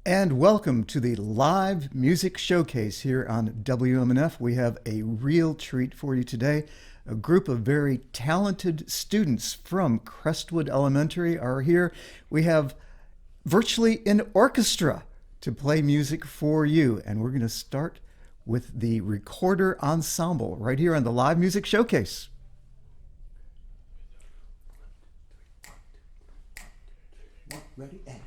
And welcome to the live music showcase here on WMNF. We have a real treat for you today. A group of very talented students from Crestwood Elementary are here. We have virtually an orchestra to play music for you. And we're going to start with the Recorder Ensemble right here on the live music showcase. Ready? And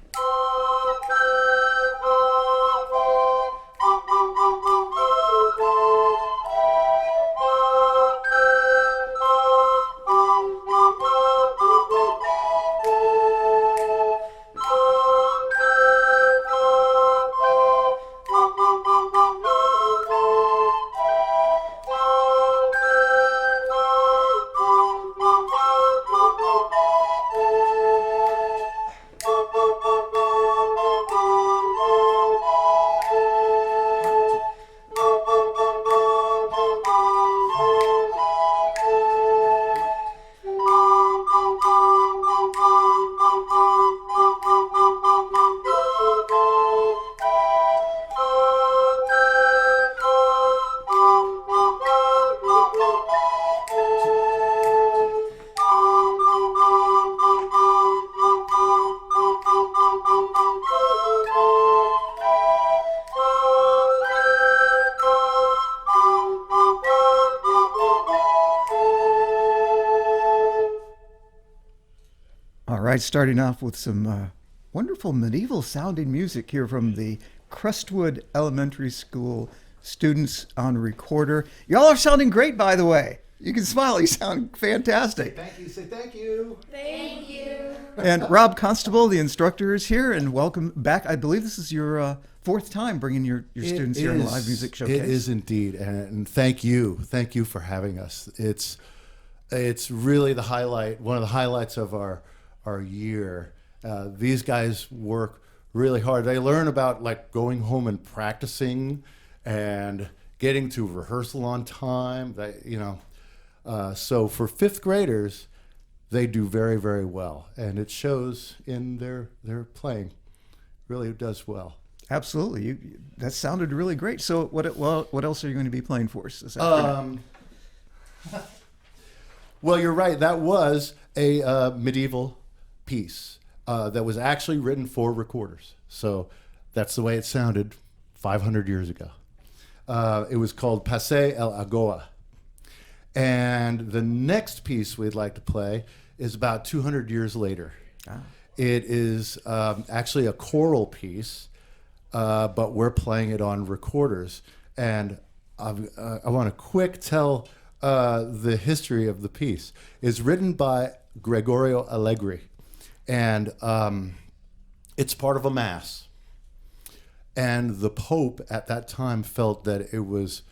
All right, starting off with some wonderful medieval sounding music here from the Crestwood Elementary School students on recorder. Y'all are sounding great, by the way. You can smile, you sound fantastic. thank you. Say thank you. Thank you. And Rob Constable, the instructor, is here, and welcome back. I believe this is your fourth time bringing your students here in the live music showcase. It is indeed, and thank you for having us. It's really the highlight, one of the highlights of our year. These guys work really hard. They learn about like going home and practicing and getting to rehearsal on time. So for fifth graders, they do very, very well, and it shows in their playing. Really does well. Absolutely, that sounded really great. So what else are you going to be playing for us this afternoon? Well, you're right. That was a medieval piece that was actually written for recorders. So that's the way it sounded 500 years ago. It was called Passe el Agoa. And the next piece we'd like to play is about 200 years later. Ah. It is actually a choral piece, but we're playing it on recorders. And I want to quick tell the history of the piece. It's written by Gregorio Allegri, and it's part of a mass. And the Pope at that time felt that it was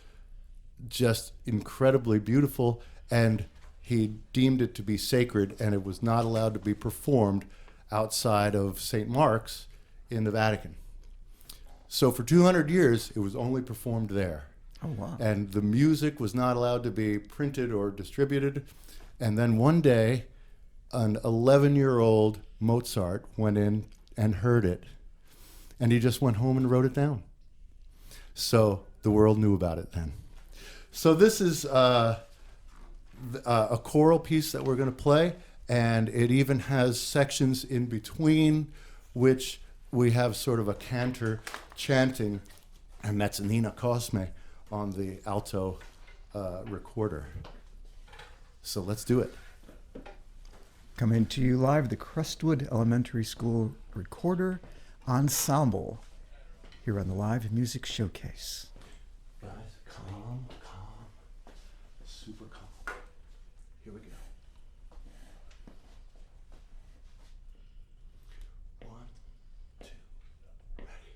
just incredibly beautiful, and he deemed it to be sacred, and it was not allowed to be performed outside of St. Mark's in the Vatican. So for 200 years, it was only performed there. Oh, wow. And the music was not allowed to be printed or distributed. And then one day, an 11-year-old Mozart went in and heard it, and he just went home and wrote it down. So the world knew about it then. So this is a choral piece that we're going to play, and it even has sections in between which we have sort of a cantor chanting, and that's Nina Cosme on the alto recorder. So let's do it. Coming to you live, the Crestwood Elementary School Recorder Ensemble here on the Live Music Showcase. Guys, calm, super calm. Here we go. 1, 2, ready.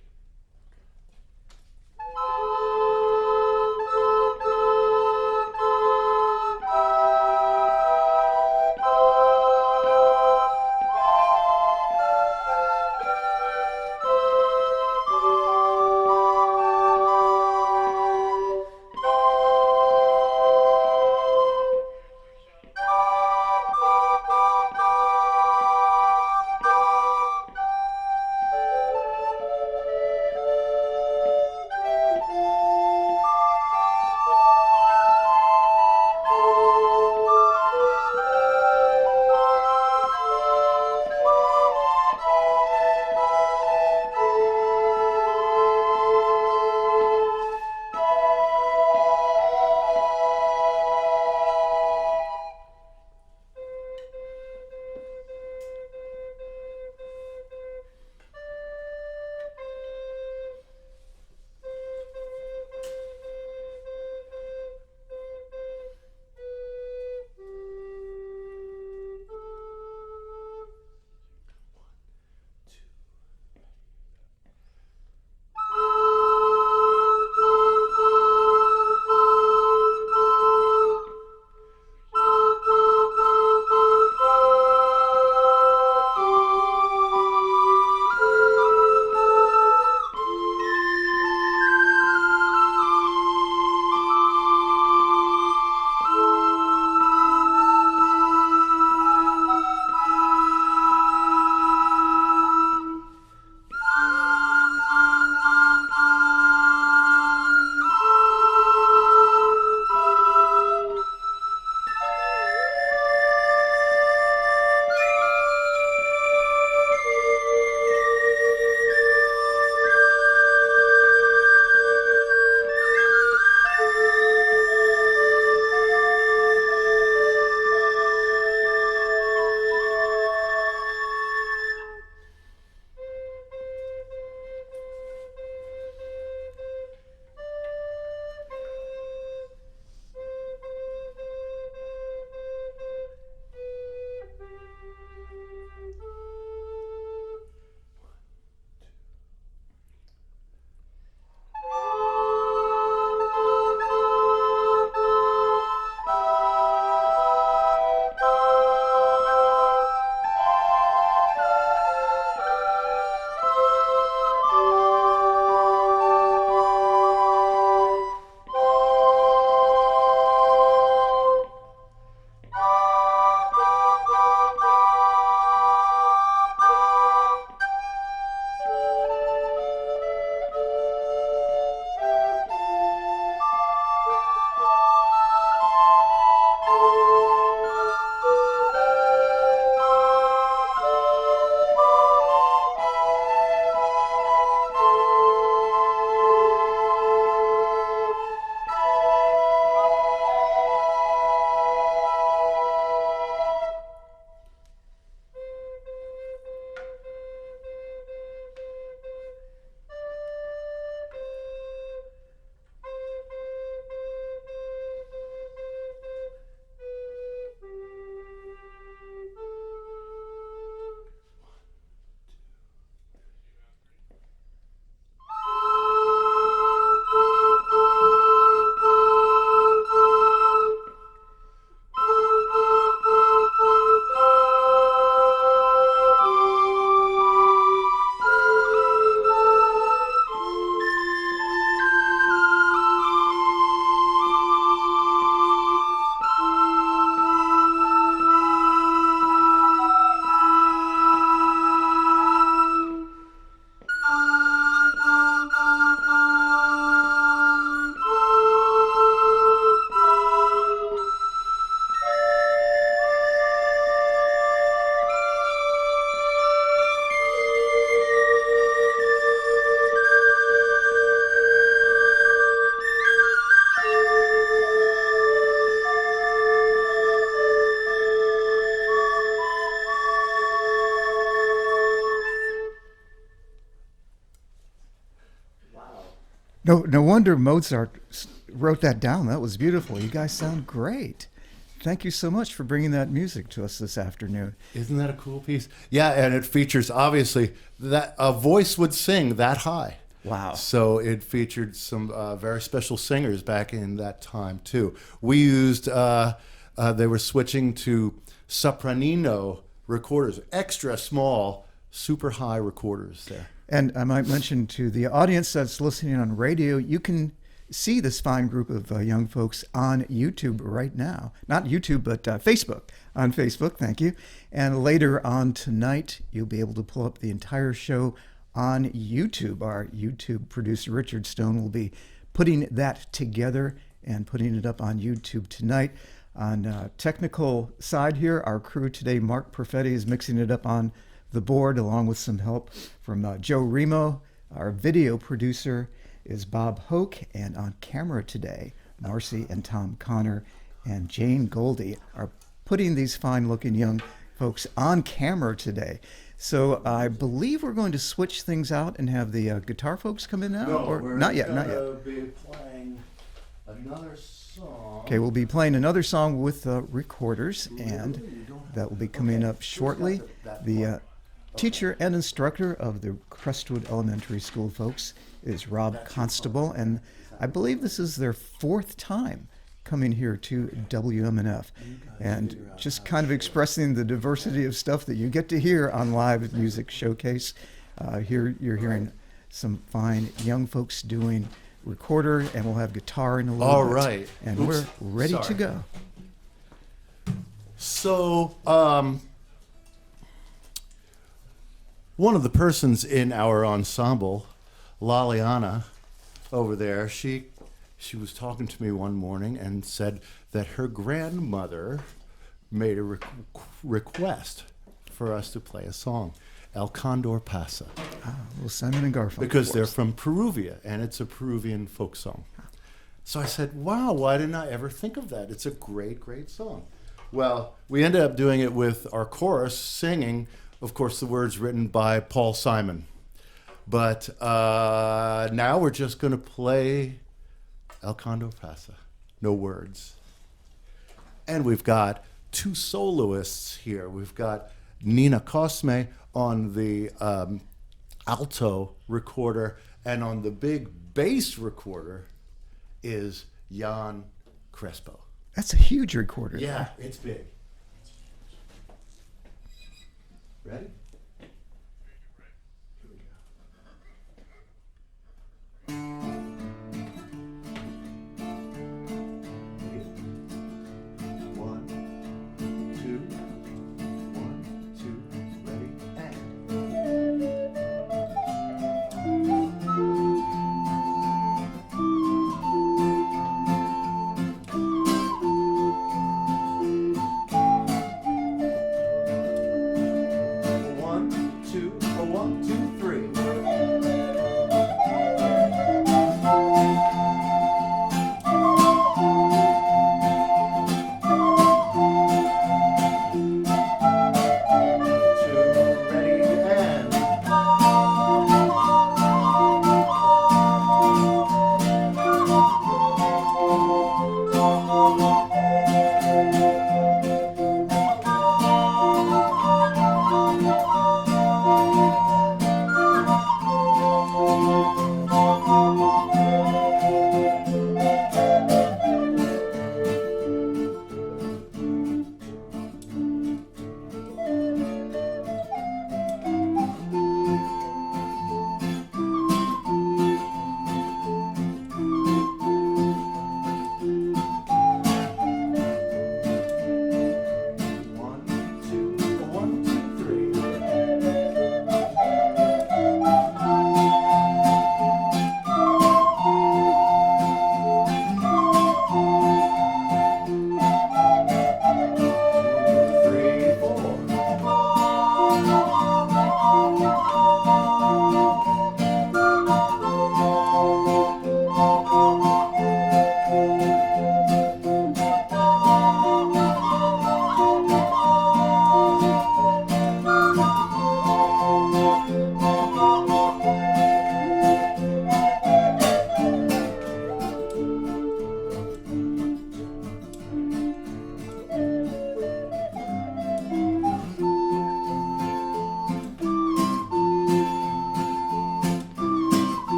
No wonder Mozart wrote that down. That was beautiful. You guys sound great. Thank you so much for bringing that music to us this afternoon. Isn't that a cool piece? Yeah, and it features obviously that a voice would sing that high. Wow. So it featured some very special singers back in that time too. We used they were switching to sopranino recorders, extra small, super high recorders there. And I might mention to the audience that's listening on radio, you can see this fine group of young folks on YouTube right now. Not YouTube, but Facebook. On Facebook, thank you. And later on tonight, you'll be able to pull up the entire show on YouTube. Our YouTube producer, Richard Stone, will be putting that together and putting it up on YouTube tonight. On technical side here, our crew today, Mark Perfetti, is mixing it up on the board along with some help from Joe Remo. Our video producer is Bob Hoke, and on camera today, Marcy and Tom Connor and Jane Goldie are putting these fine-looking young folks on camera today. So I believe we're going to switch things out and have the guitar folks come in now, or not yet? Not yet. We'll be playing another song. Okay, we'll be playing another song with recorders, and that will be coming up shortly. The teacher and instructor of the Crestwood Elementary School folks is Rob Constable, and I believe this is their fourth time coming here to WMNF, and just kind of expressing the diversity of stuff that you get to hear on Live Music Showcase. Here you're hearing some fine young folks doing recorder, and we'll have guitar in a little All bit. right. And we're ready to go. So, one of the persons in our ensemble, Laliana, over there, she was talking to me one morning and said that her grandmother made a request for us to play a song, El Condor Pasa. Well, Simon and Garfunkel. Because they're from Perugia, and it's a Peruvian folk song. So I said, wow, why didn't I ever think of that? It's a great, great song. Well, we ended up doing it with our chorus singing, of course, the words written by Paul Simon. But now we're just going to play El Condor Pasa, no words. And we've got two soloists here. We've got Nina Cosme on the alto recorder, and on the big bass recorder is Jan Crespo. That's a huge recorder. Yeah, it's big. Ready?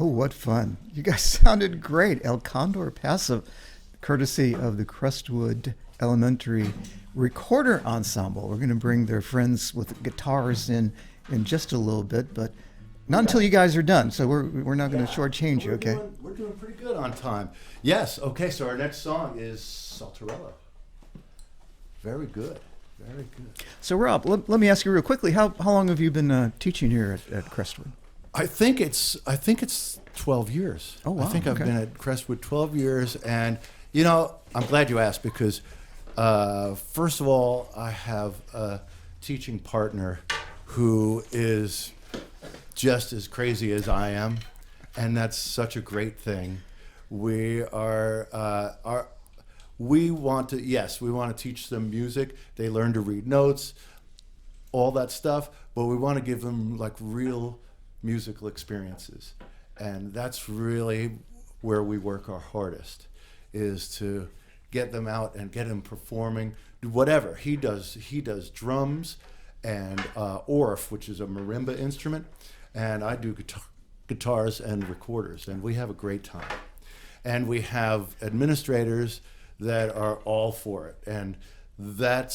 Oh, what fun. You guys sounded great. El Condor Paso, courtesy of the Crestwood Elementary Recorder Ensemble. We're going to bring their friends with guitars in just a little bit, but not until you guys are done. So we're not going to shortchange you, okay? We're doing pretty good on time. Yes, okay, so our next song is Saltarello. Very good. Very good. So Rob, let me ask you real quickly, how long have you been teaching here at Crestwood? I think it's 12 years. Oh, wow. I think I've Okay. been at Crestwood 12 years, and you know, I'm glad you asked because first of all, I have a teaching partner who is just as crazy as I am, and that's such a great thing. We want to teach them music. They learn to read notes, all that stuff, but we want to give them like real musical experiences. And that's really where we work our hardest, is to get them out and get them performing, whatever. He does drums and orff, which is a marimba instrument, and I do guitars and recorders, and we have a great time. And we have administrators that are all for it, and that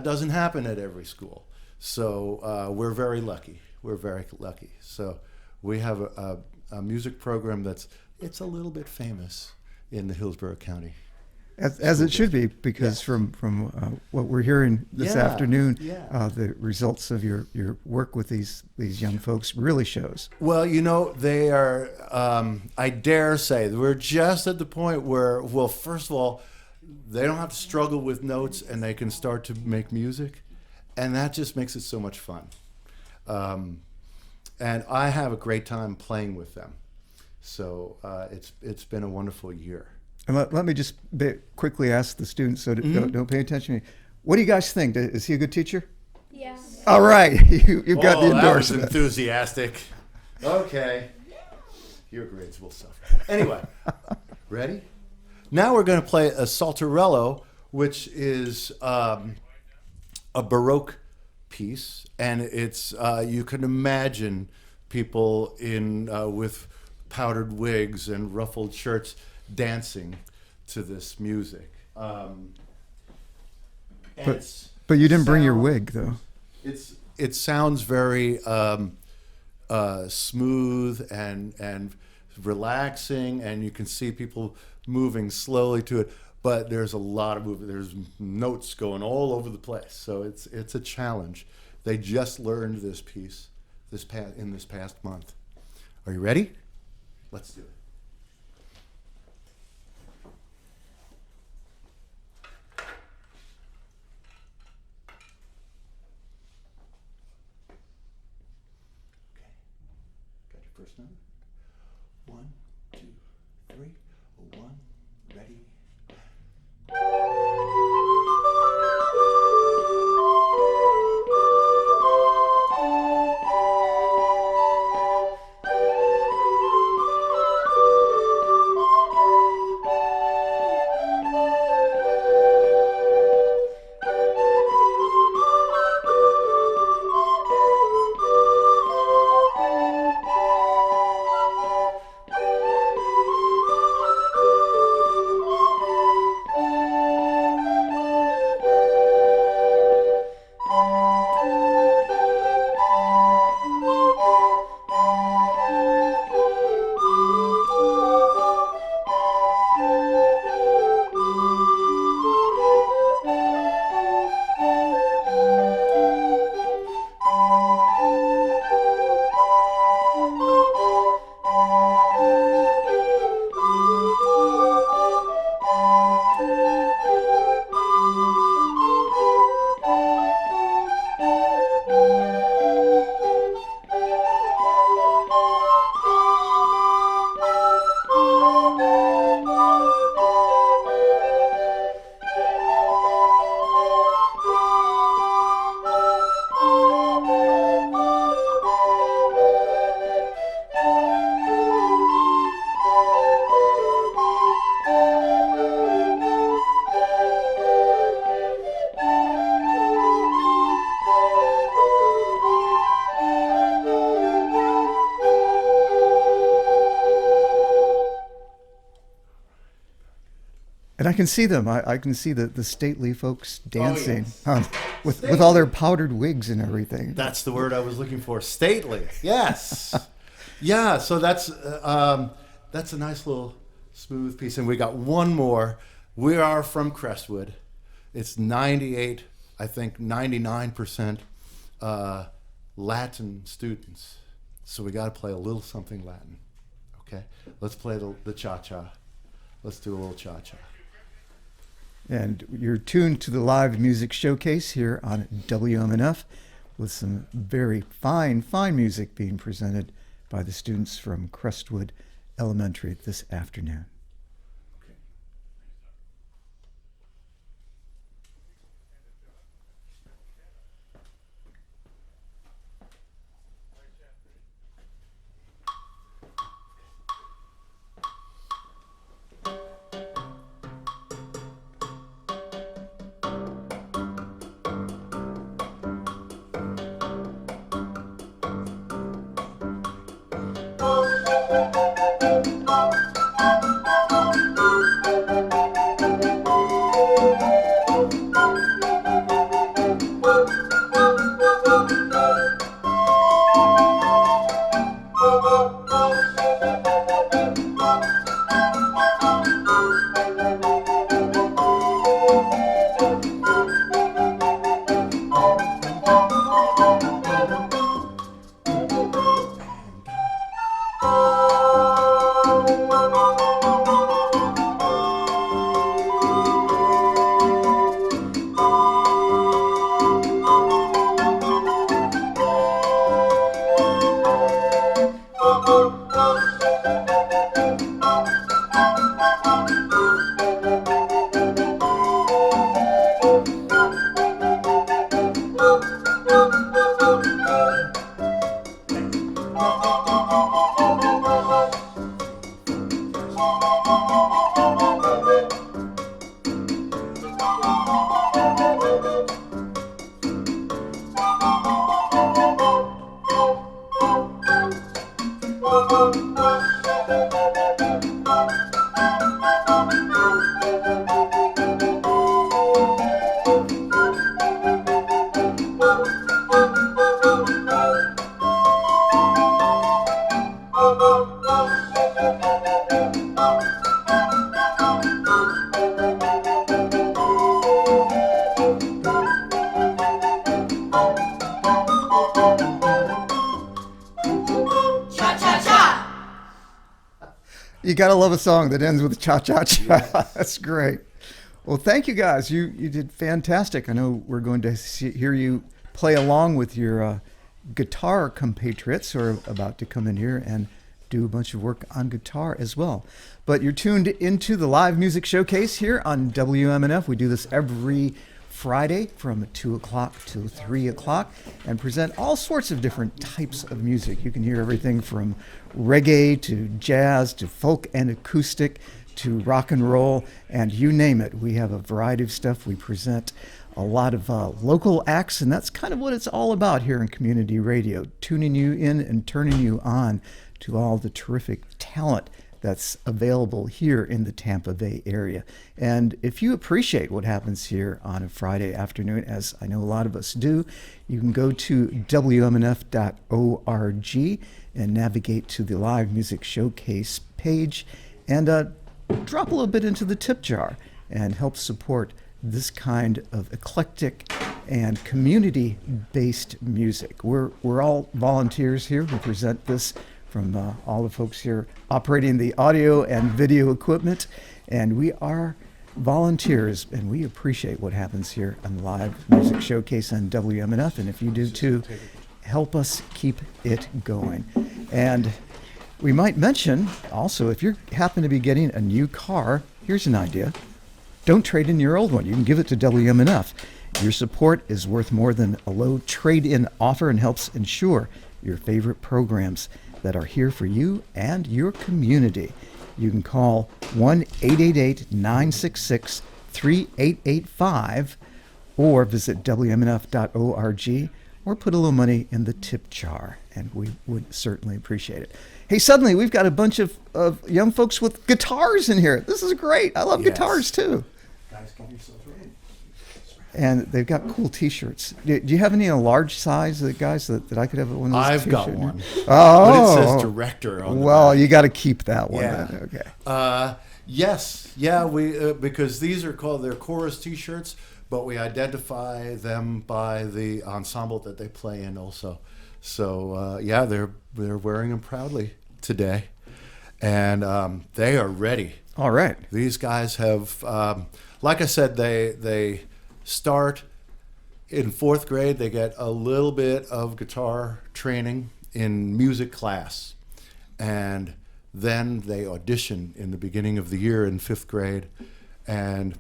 doesn't happen at every school. So we're very lucky. We're very lucky. So we have a music program it's a little bit famous in the Hillsborough County. As it should be, because Yes. from what we're hearing this Yeah, afternoon, yeah. the results of your work with these young folks really shows. Well, they are, I dare say, we're just at the point where, well, first of all, they don't have to struggle with notes and they can start to make music. And that just makes it so much fun. And I have a great time playing with them. So it's been a wonderful year. And let me just quickly ask the students, so don't pay attention to me. What do you guys think? Is he a good teacher? Yeah. All right, you've got the That was endorsement. enthusiastic. Okay. Your grades will suffer. Anyway, ready? Now we're going to play a Saltarello, which is a Baroque piece, and it's you can imagine people in with powdered wigs and ruffled shirts dancing to this music. But you didn't bring your wig, though. It sounds very smooth and relaxing, and you can see people moving slowly to it. But there's a lot of movement. There's notes going all over the place, so it's a challenge. They just learned this piece in this past month. Are you ready? Let's do it. Got your first number? 1, 2, 3. 1, ready. And I can see them. I can see the stately folks dancing yes. with all their powdered wigs and everything. That's the word I was looking for. Stately. Yes. Yeah. So that's a nice little smooth piece. And we got one more. We are from Crestwood. It's 98, I think 99% Latin students. So we got to play a little something Latin. Okay. Let's play the cha-cha. Let's do a little cha-cha. And you're tuned to the live music showcase here on WMNF with some very fine music being presented by the students from Crestwood Elementary this afternoon. You gotta love a song that ends with cha-cha-cha. Yes. That's great. Well, thank you guys. You did fantastic. I know we're going to hear you play along with your guitar compatriots who are about to come in here and do a bunch of work on guitar as well. But you're tuned into the live music showcase here on WMNF. We do this every Friday from 2 o'clock to 3 o'clock and present all sorts of different types of music. You can hear everything from reggae to jazz to folk and acoustic to rock and roll, and you name it. We have a variety of stuff. We present a lot of local acts, and that's kind of what it's all about here in community radio, tuning you in and turning you on to all the terrific talent that's available here in the Tampa Bay area. And if you appreciate what happens here on a Friday afternoon, as I know a lot of us do, you can go to WMNF.org and navigate to the live music showcase page and drop a little bit into the tip jar and help support this kind of eclectic and community-based music. We're all volunteers here. We present this from all the folks here operating the audio and video equipment, and we are volunteers, and we appreciate what happens here on the live music showcase on WMNF, and if you do too, help us keep it going. And we might mention also, if you happen to be getting a new car, here's an idea. Don't trade in your old one. You can give it to WMNF. Your support is worth more than a low trade-in offer and helps ensure your favorite programs that are here for you and your community. You can call 1-888-966-3885 or visit WMNF.org or put a little money in the tip jar, and we would certainly appreciate it. Hey, suddenly we've got a bunch of young folks with guitars in here. This is great. I love guitars too. Guys, give yourselves ready. And they've got cool T-shirts. Do you have any in a large size, guys, that I could have one of those? I've got one. Oh, but it says director on the well, back. you got to keep that one. Yeah. Then. Okay. Yes, yeah, we because these are called their chorus T-shirts, but we identify them by the ensemble that they play in also. So yeah, they're wearing them proudly today, and they are ready. All right. These guys have, like I said, they start in fourth grade. They get a little bit of guitar training in music class, and then they audition in the beginning of the year in fifth grade, and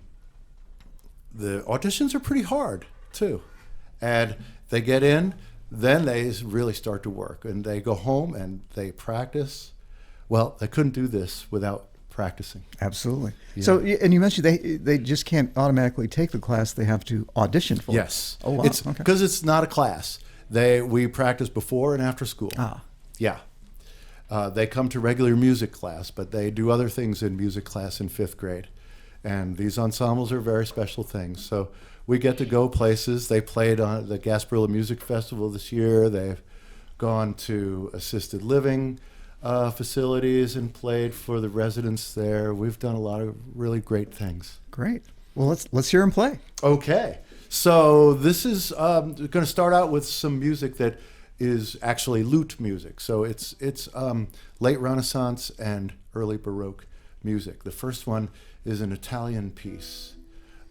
the auditions are pretty hard too. And they get in, then they really start to work, and they go home and they practice. Well, they couldn't do this without practicing. Absolutely. Yeah. So, and you mentioned they just can't automatically take the class; they have to audition for it. Yes. Oh, wow. It's Okay. because it's not a class. We practice before and after school. Ah. Yeah. They come to regular music class, but they do other things in music class in fifth grade. And these ensembles are very special things. So we get to go places. They played on the Gasparilla Music Festival this year. They've gone to assisted living facilities and played for the residents there. We've done a lot of really great things. Great. Well, let's hear them play. Okay. So this is going to start out with some music that is actually lute music. So it's late Renaissance and early Baroque music. The first one is an Italian piece,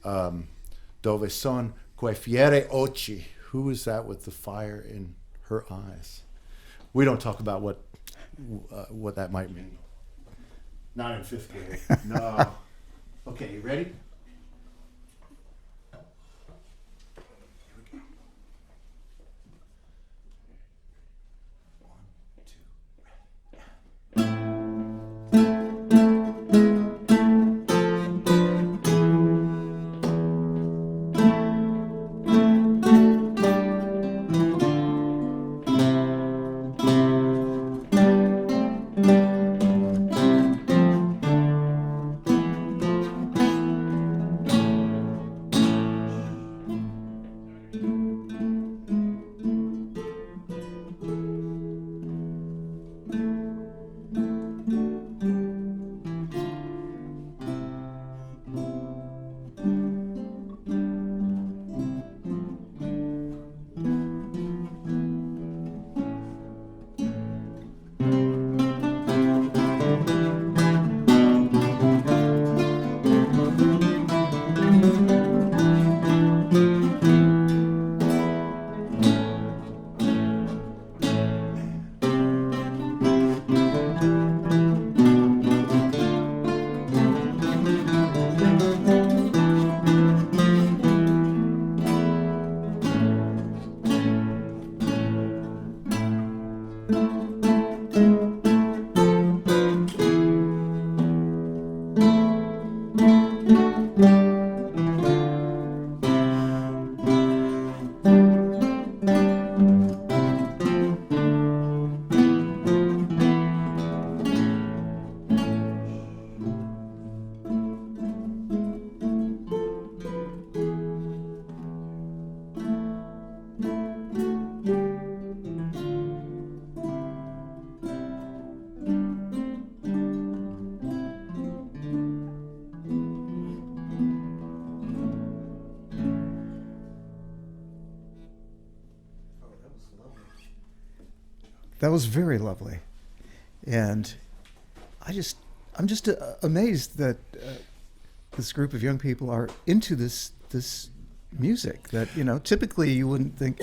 Dove son quei fieri occhi. Who is that with the fire in her eyes? We don't talk about what that might mean. Not in fifth grade. No. Okay, you ready? That was very lovely, and I'm just amazed that this group of young people are into this music. That typically you wouldn't think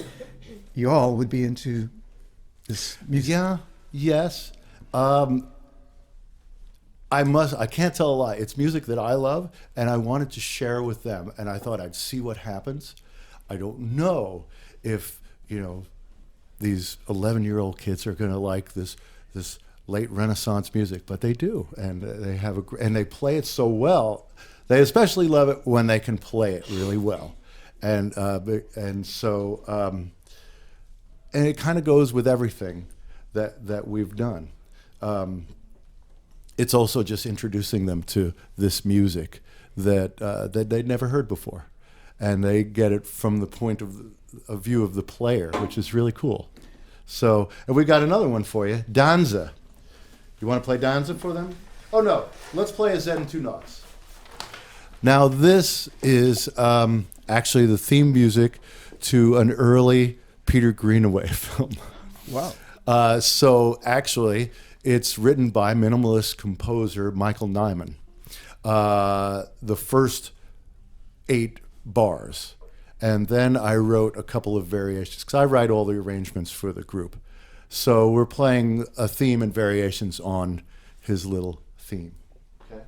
you all would be into this music. Yeah. Yes. I can't tell a lie. It's music that I love, and I wanted to share with them, and I thought I'd see what happens. I don't know if these 11-year-old kids are going to like this late Renaissance music, but they do, and they play it so well. They especially love it when they can play it really well, and so and it kind of goes with everything that we've done. It's also just introducing them to this music that they'd never heard before, and they get it from the point of view of the player, which is really cool. So, and we got another one for you, Danza. You want to play Danza for them? Oh no, let's play a Z and 2 Knots. Now this is actually the theme music to an early Peter Greenaway film. Wow. So actually, it's written by minimalist composer Michael Nyman. The first 8 bars. And then I wrote a couple of variations, because I write all the arrangements for the group. So we're playing a theme and variations on his little theme. Okay.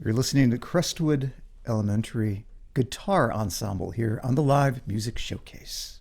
You're listening to Crestwood Elementary Guitar Ensemble here on the Live Music Showcase.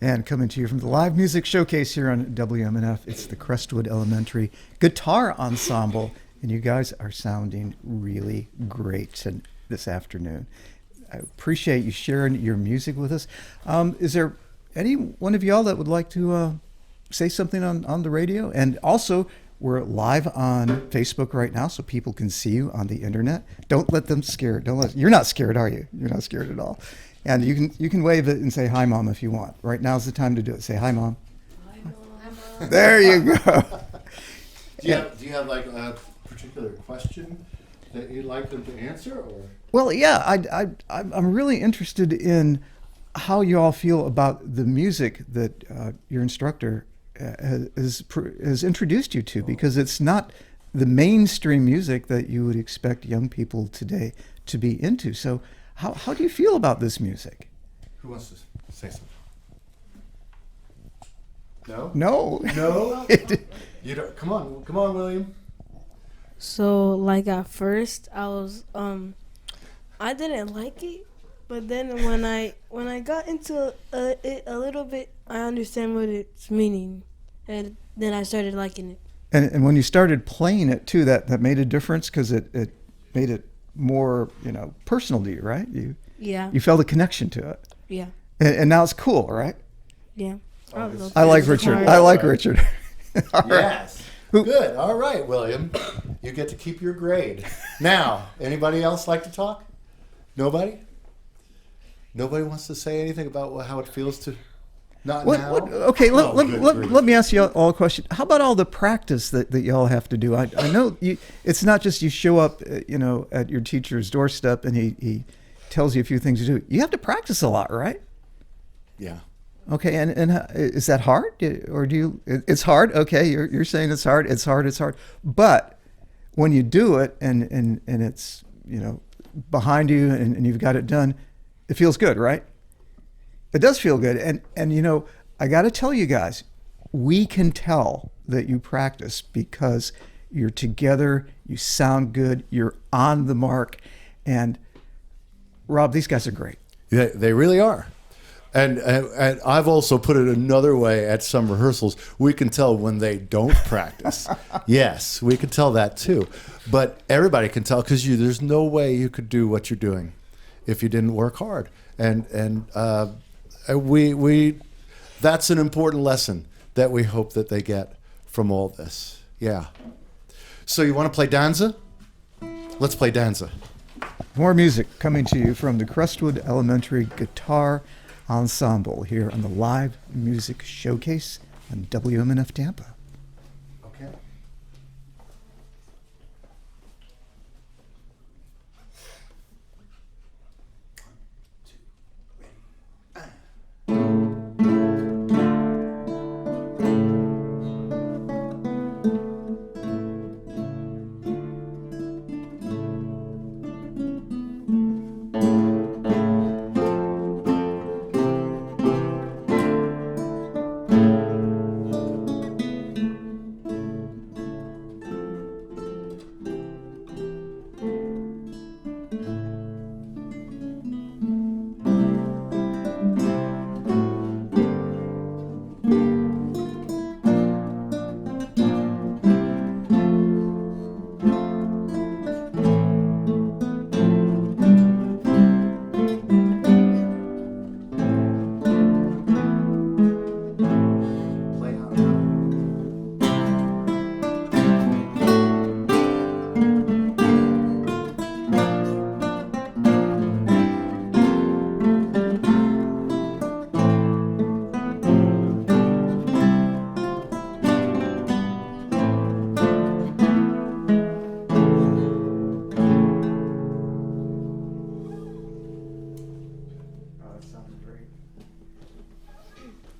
And coming to you from the Live Music Showcase here on WMNF, it's the Crestwood Elementary Guitar Ensemble. And you guys are sounding really great this afternoon. I appreciate you sharing your music with us. Is there any one of y'all that would like to say something on the radio? And also, we're live on Facebook right now, so people can see you on the internet. Don't let them scare. You're not scared, are you? You're not scared at all. And you can wave it and say hi, Mom, if you want. Right now's the time to do it. Say hi, Mom. Hi, Mom. There you go. Do you have like a particular question that you'd like them to answer, or? Well, yeah, I'm really interested in how you all feel about the music that your instructor has introduced you to, because it's not the mainstream music that you would expect young people today to be into. So how do you feel about this music? Who wants to say something? No? No. You don't. Come on, William. So, like, at first, I was, I didn't like it, but then when I got into it a little bit, I understand what it's meaning, and then I started liking it. And when you started playing it too, that made a difference, because it made it more, personal to you, right? Yeah. You felt a connection to it. Yeah. And now it's cool, right? Yeah. I like Richard. I like Richard. All right. Yes. Good. All right, William. You get to keep your grade. Now, anybody else like to talk? Nobody? Nobody wants to say anything about how it feels to not now? Okay, let me ask you all a question. How about all the practice that y'all have to do? I know it's not just you show up, at your teacher's doorstep and he tells you a few things to do. You have to practice a lot, right? Yeah. Okay, and is that hard, or do you? It's hard. Okay, you're saying it's hard. It's hard. But when you do it and it's behind you and you've got it done, it feels good, right? It does feel good. And I got to tell you guys, we can tell that you practice because you're together. You sound good. You're on the mark. And Rob, these guys are great. Yeah, they really are. And I've also put it another way at some rehearsals. We can tell when they don't practice. Yes, we can tell that too. But everybody can tell, because there's no way you could do what you're doing if you didn't work hard. And we that's an important lesson that we hope that they get from all this. Yeah. So you want to play Danza? Let's play Danza. More music coming to you from the Crestwood Elementary Guitar Ensemble here on the Live Music Showcase on WMNF Tampa. Okay.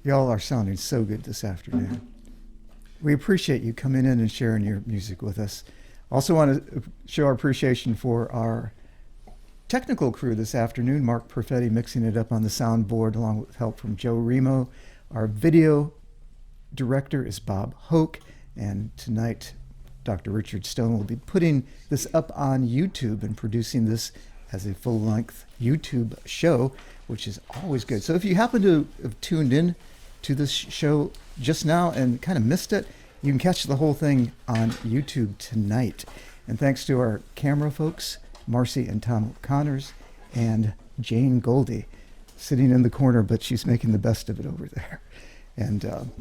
Y'all are sounding so good this afternoon. We appreciate you coming in and sharing your music with us. Also want to show our appreciation for our technical crew this afternoon. Mark Perfetti mixing it up on the soundboard along with help from Joe Remo. Our video director is Bob Hoke. And tonight, Dr. Richard Stone will be putting this up on YouTube and producing this as a full-length YouTube show, which is always good. So if you happen to have tuned in to this show just now and kind of missed it, you can catch the whole thing on YouTube tonight. And thanks to our camera folks, Marcy and Tom Connors, and Jane Goldie, sitting in the corner, but she's making the best of it over there. And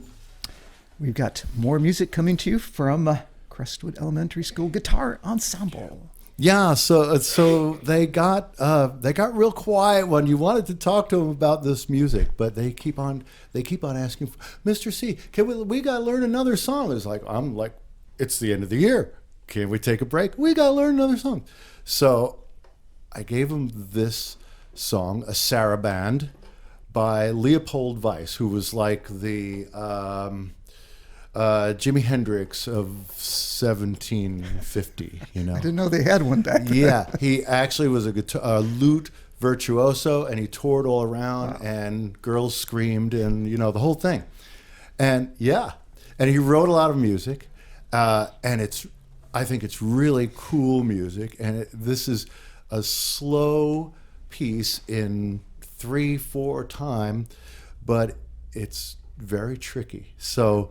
We've got more music coming to you from Crestwood Elementary School Guitar Ensemble. Yeah, so they got real quiet when you wanted to talk to them about this music, but they keep on asking, Mr. C, we got to learn another song. I'm like, it's the end of the year. Can we take a break? We got to learn another song. So I gave them this song, a Saraband by Leopold Weiss, who was like the Jimi Hendrix of 1750. You know, I didn't know they had one back then. Yeah, he actually was a lute virtuoso, and he toured all around, and girls screamed, and the whole thing. And and he wrote a lot of music, and I think it's really cool music, and this is a slow piece in 3/4 time, but it's very tricky. So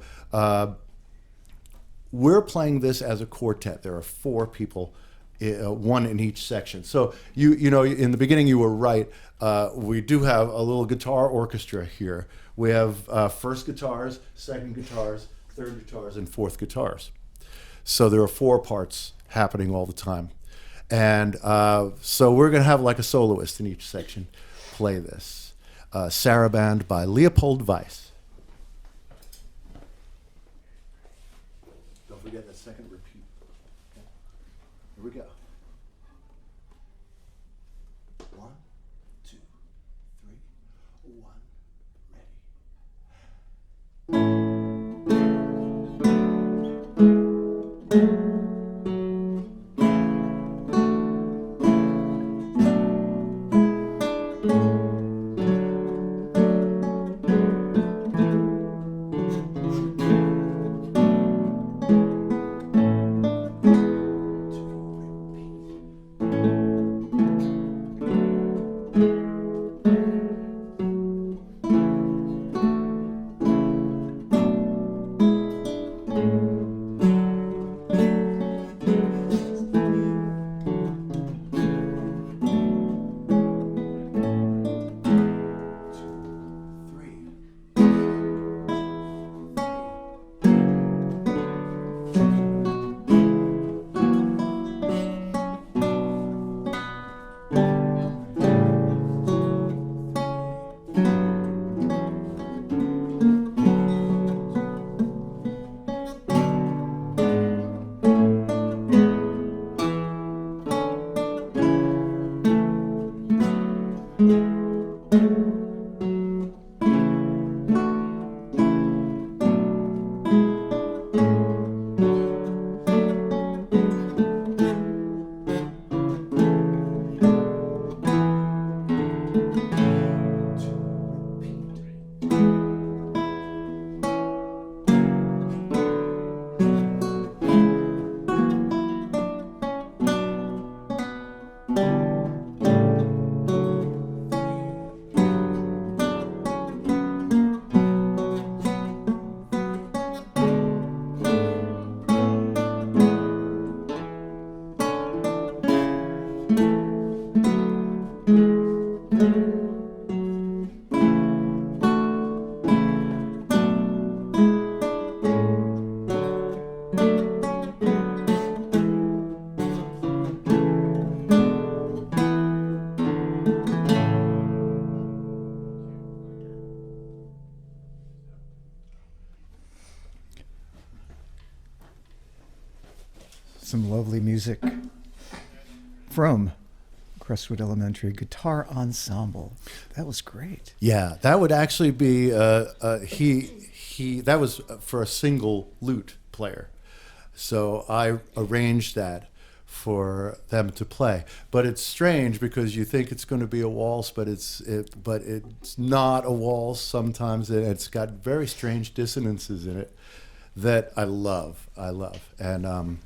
we're playing this as a quartet. There are 4 people, 1 in each section. So you know, in the beginning you were right. We do have a little guitar orchestra here. We have first guitars, second guitars, third guitars, and fourth guitars. So there are 4 parts happening all the time. And so we're going to have like a soloist in each section play this. Saraband by Leopold Weiss. Don't forget that second repeat. Okay. Here we go. 1, 2, 3, 1, ready. Some lovely music from Crestwood Elementary Guitar Ensemble. That was great. Yeah, that would actually be that was for a single lute player. So I arranged that for them to play. But it's strange because you think it's going to be a waltz, but it's not a waltz sometimes. It's got very strange dissonances in it that I love. And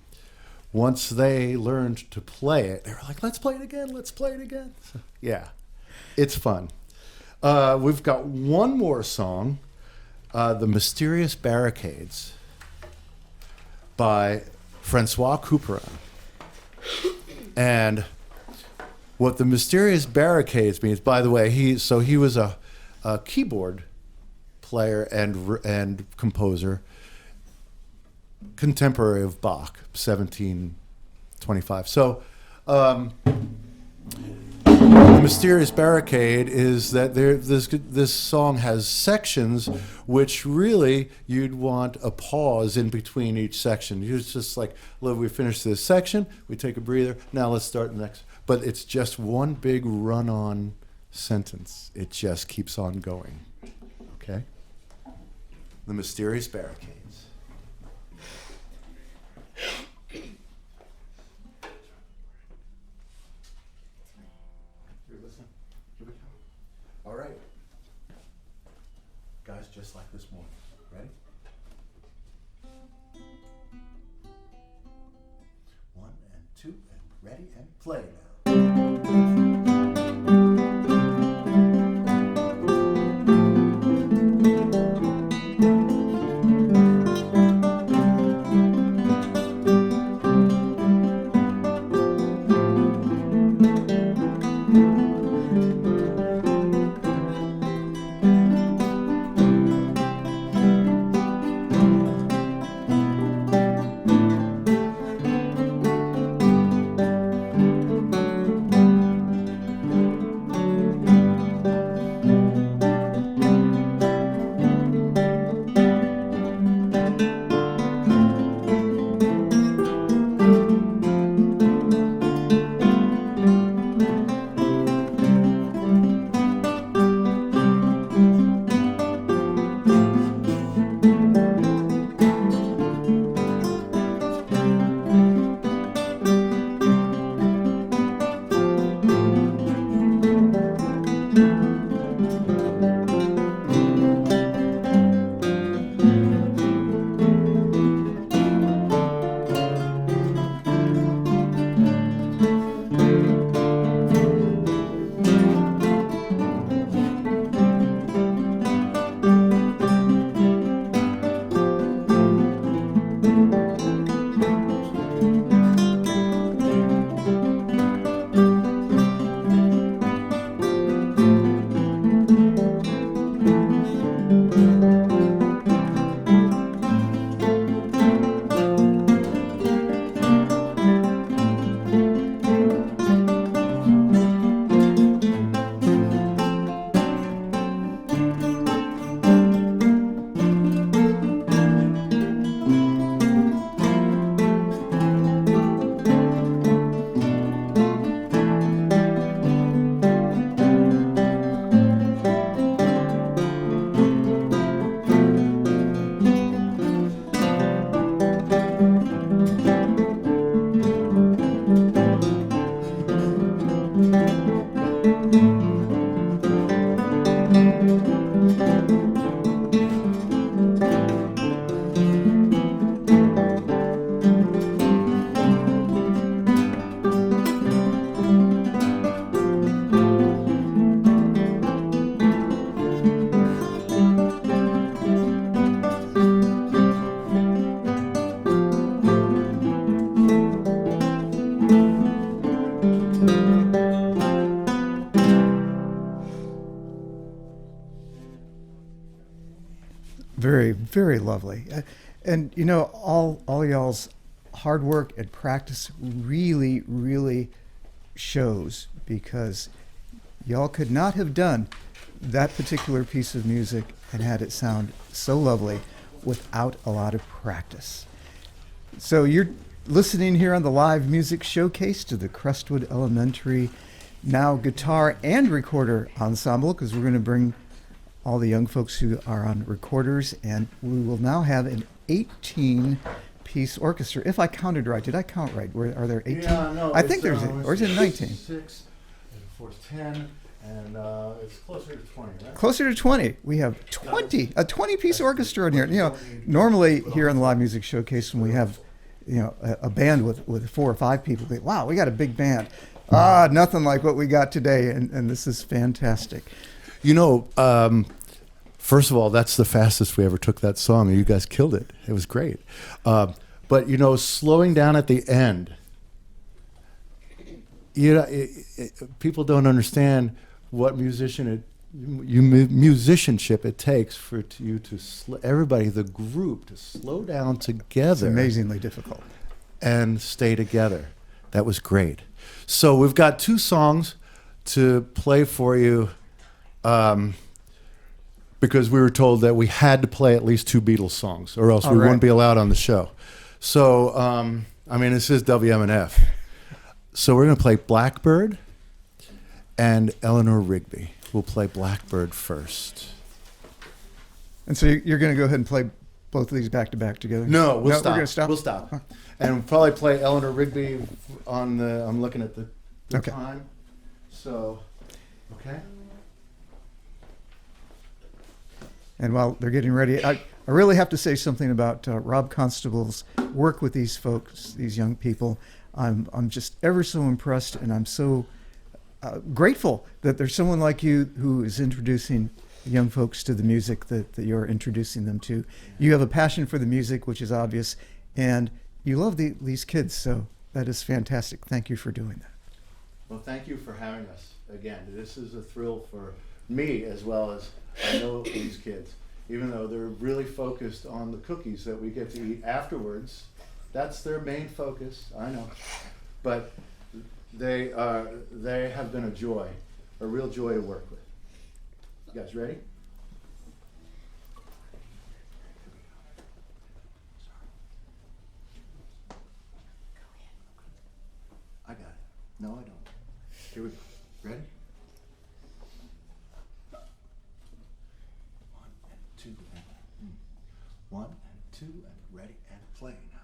once they learned to play it, they were like, let's play it again. So, yeah, it's fun. We've got one more song, The Mysterious Barricades by Francois Couperin. And what The Mysterious Barricades means, by the way, he was a keyboard player and composer. contemporary of Bach, 1725. So the mysterious barricade is that this song has sections which really you'd want a pause in between each section. It's just like, look, we finished this section, we take a breather, now let's start the next. But it's just one big run-on sentence. It just keeps on going. Okay? The mysterious barricades. All right. Guys, just like this morning. Ready? 1 and 2 and ready and play now. Very, very lovely. And you know, all y'all's hard work and practice really, really shows, because y'all could not have done that particular piece of music and had it sound so lovely without a lot of practice. So you're listening here on the live music showcase to the Crestwood Elementary now guitar and recorder ensemble, because we're going to bring all the young folks who are on recorders, and we will now have an 18-piece orchestra. If I counted right, did I count right? Are there 18? Yeah, no, I think there's, or is it 19? 6, and 4 is 10, and it's closer to 20, right? Closer to 20. We have 20, a 20-piece orchestra in here. You know, normally here on the live music showcase, when we have, you know, a band with 4 or 5 people, we think, wow, we got a big band. Nothing like what we got today, and this is fantastic. You know, first of all, that's the fastest we ever took that song, and you guys killed it. It was great. But, you know, slowing down at the end, you know, people don't understand what musician musicianship it takes for you to everybody, the group, to slow down together. It's amazingly difficult. And stay together. That was great. So we've got 2 songs to play for you because we were told that we had to play at least 2 Beatles songs or else we wouldn't be allowed on the show. So, I mean, this is WMNF. So we're going to play Blackbird and Eleanor Rigby. We'll play Blackbird first. And so you're going to go ahead and play both of these back to back together? No, we'll stop. We're going to stop? We'll stop. Huh. And we'll probably play Eleanor Rigby on the, I'm looking at the okay. time. So, okay. And while they're getting ready, I really have to say something about Rob Constable's work with these folks, these young people. I'm just ever so impressed, and I'm so grateful that there's someone like you who is introducing young folks to the music that you're introducing them to. You have a passion for the music, which is obvious, and you love these kids, so that is fantastic. Thank you for doing that. Well, thank you for having us again. This is a thrill for me as well as I know these kids, even though they're really focused on the cookies that we get to eat afterwards. That's their main focus, I know. But they have been a joy, a real joy to work with. You guys ready? I got it. No, I don't. Here we go. Ready? 1 and 2 and 1 and 2 and ready and play now.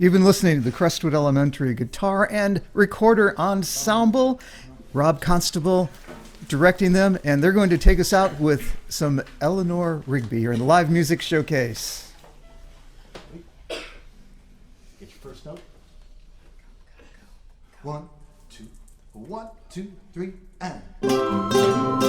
You've been listening to the Crestwood Elementary Guitar and Recorder Ensemble. Rob Constable directing them, and they're going to take us out with some Eleanor Rigby here in the Live Music Showcase. Get your first note. 1, 2, 1, 2, 3, and...